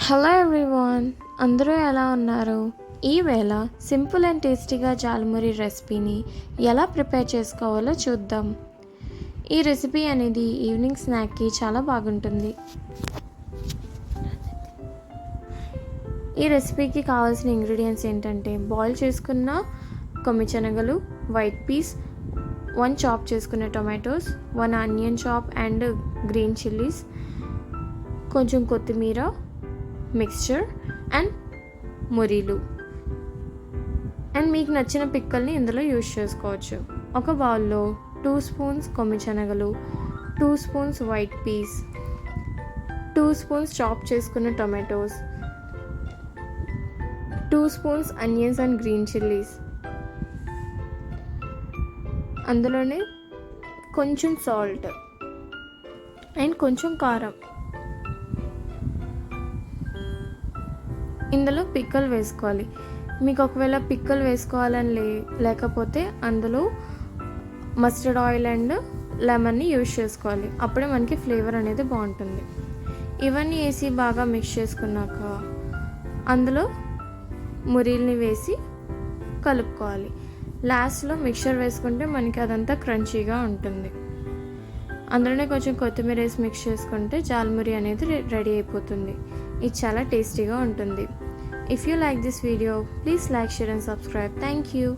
Hello everyone, అందరూ ఎలా ఉన్నారు? ఈవేళ సింపుల్ అండ్ టేస్టీగా జాల్మురి రెసిపీని ఎలా ప్రిపేర్ చేసుకోవాలో చూద్దాం. ఈ రెసిపీ అనేది ఈవినింగ్ స్నాక్కి చాలా బాగుంటుంది. ఈ రెసిపీకి కావాల్సిన ఇంగ్రీడియంట్స్ ఏంటంటే బాయిల్ చేసుకున్న కొమ్మిశనగలు, వైట్ పీస్, 1 చాప్ చేసుకున్న tomatoes, 1 onion chop and green chillies, కొంచెం కొత్తిమీర, మిక్స్చర్ అండ్ మురీలు అండ్ మీకు నచ్చిన పిక్కల్ని ఇందులో యూజ్ చేసుకోవచ్చు. ఒక బౌల్లో 2 స్పూన్స్ కొమ్మిశనగలు, 2 spoons white peas, 2 spoons chop చేసుకున్న tomatoes, 2 spoons onions and green chillies, అందులోనే కొంచెం సాల్ట్ అండ్ కొంచెం కారం. ఇందులో పిక్కలు వేసుకోవాలి. మీకు ఒకవేళ పిక్కలు వేసుకోవాలని లేకపోతే అందులో మస్టర్డ్ ఆయిల్ అండ్ లెమన్ని యూజ్ చేసుకోవాలి. అప్పుడే మనకి ఫ్లేవర్ అనేది బాగుంటుంది. ఇవన్నీ వేసి బాగా మిక్స్ చేసుకున్నాక అందులో మురీల్ని వేసి కలుపుకోవాలి. లాస్ట్లో మిక్చర్ వేసుకుంటే మనకి అదంతా క్రంచీగా ఉంటుంది. అందులోనే కొంచెం కొత్తిమీర వేసి మిక్స్ చేసుకుంటే జాల్మురి అనేది రెడీ అయిపోతుంది. ఇది చాలా టేస్టీగా ఉంటుంది. If you like this video, please like, share and subscribe. Thank you.